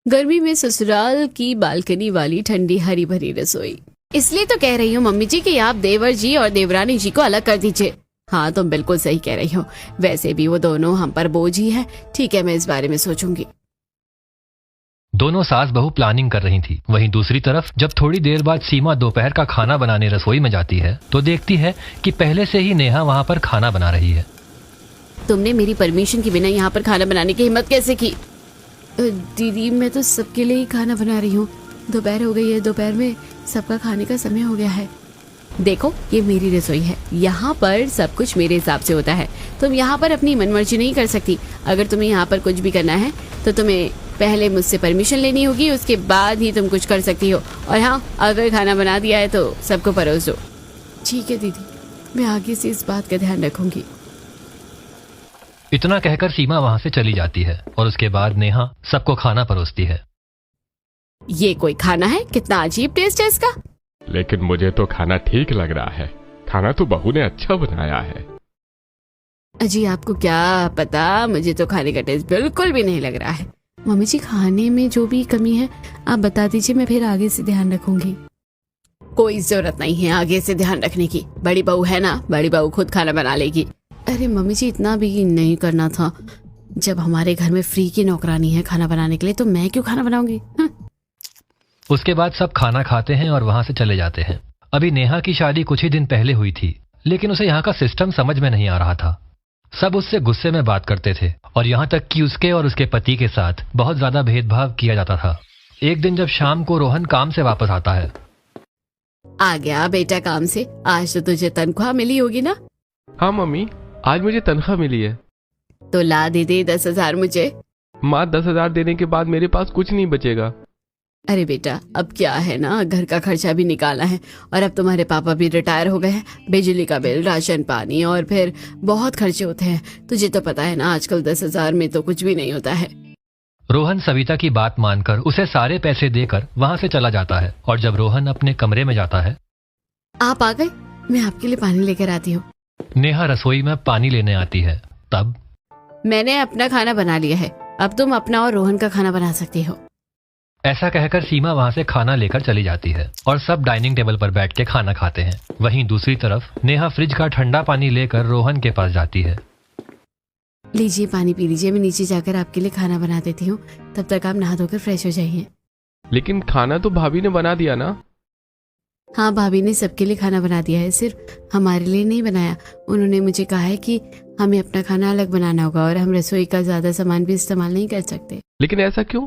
गर्मी में ससुराल की बालकनी वाली ठंडी हरी भरी रसोई। इसलिए तो कह रही हूँ मम्मी जी कि आप देवर जी और देवरानी जी को अलग कर दीजिए। हाँ, तुम बिल्कुल सही कह रही हो। वैसे भी वो दोनों हम पर बोझ ही है। ठीक है, मैं इस बारे में सोचूंगी। दोनों सास बहू प्लानिंग कर रही थी। वहीं दूसरी तरफ जब थोड़ी देर बाद सीमा दोपहर का खाना बनाने रसोई में जाती है तो देखती है कि पहले से ही नेहा वहाँ पर खाना बना रही है। तुमने मेरी परमिशन के बिना यहाँ पर खाना बनाने की हिम्मत कैसे की? दीदी, मैं तो सबके लिए ही खाना बना रही हूँ। दोपहर हो गई है, दोपहर में सबका खाने का समय हो गया है। देखो, ये मेरी रसोई है, यहाँ पर सब कुछ मेरे हिसाब से होता है। तुम यहाँ पर अपनी मनमर्जी नहीं कर सकती। अगर तुम्हें यहाँ पर कुछ भी करना है तो तुम्हें पहले मुझसे परमिशन लेनी होगी, उसके बाद ही तुम कुछ कर सकती हो। और हाँ, अगर खाना बना दिया है तो सबको परोस दो। ठीक है दीदी, मैं आगे से इस बात का ध्यान रखूंगी। इतना कहकर सीमा वहाँ से चली जाती है और उसके बाद नेहा सबको खाना परोसती है। ये कोई खाना है? कितना अजीब टेस्ट है इसका। लेकिन मुझे तो खाना ठीक लग रहा है। खाना तो बहू ने अच्छा बनाया है। अजी, आपको क्या पता, मुझे तो खाने का टेस्ट बिल्कुल भी नहीं लग रहा है। मम्मी जी, खाने में जो भी कमी है आप बता दीजिए, मैं फिर आगे से ध्यान रखूंगी। कोई जरूरत नहीं है आगे से ध्यान रखने की। बड़ी बहू है ना, बड़ी बहू खुद खाना बना लेगी। अरे मम्मी जी, इतना भी नहीं करना था। जब हमारे घर में फ्री की नौकरानी है खाना बनाने के लिए, तो मैं क्यों खाना बनाऊंगी? उसके बाद सब खाना खाते हैं और वहाँ से चले जाते हैं। अभी नेहा की शादी कुछ ही दिन पहले हुई थी, लेकिन उसे यहाँ का सिस्टम समझ में नहीं आ रहा था। सब उससे गुस्से में बात करते थे और यहाँ तक कि उसके और उसके पति के साथ बहुत ज्यादा भेदभाव किया जाता था। एक दिन जब शाम को रोहन काम से वापस आता है। आ गया बेटा काम से। आज तो तुझे तनख्वाह मिली होगी ना? हाँ मम्मी, आज मुझे तनख्वाह मिली है। तो ला दे दे 10,000 मुझे। माँ, 10,000 देने के बाद मेरे पास कुछ नहीं बचेगा। अरे बेटा, अब क्या है ना, घर का खर्चा भी निकाला है और अब तुम्हारे पापा भी रिटायर हो गए हैं। बिजली का बिल, राशन पानी और फिर बहुत खर्चे होते हैं। तुझे तो पता है ना, आजकल 10,000 में तो कुछ भी नहीं होता है। रोहन सविता की बात मानकर उसे सारे पैसे देकर वहाँ से चला जाता है और जब रोहन अपने कमरे में जाता है। आप आ गए, मैं आपके लिए पानी लेकर आती हूँ। नेहा रसोई में पानी लेने आती है। तब मैंने अपना खाना बना लिया है, अब तुम अपना और रोहन का खाना बना सकती हो। ऐसा कहकर सीमा वहाँ से खाना लेकर चली जाती है और सब डाइनिंग टेबल पर बैठ के खाना खाते हैं। वहीं दूसरी तरफ नेहा फ्रिज का ठंडा पानी लेकर रोहन के पास जाती है। लीजिए, पानी पी लीजिए, मैं नीचे जाकर आपके लिए खाना बना देती हूँ। तब तक आप नहा धोकर फ्रेश हो जाइए। लेकिन खाना तो भाभी ने बना दिया ना। हाँ, भाभी ने सबके लिए खाना बना दिया है, सिर्फ हमारे लिए नहीं बनाया। उन्होंने मुझे कहा है कि हमें अपना खाना अलग बनाना होगा और हम रसोई का ज्यादा सामान भी इस्तेमाल नहीं कर सकते। लेकिन ऐसा क्यों?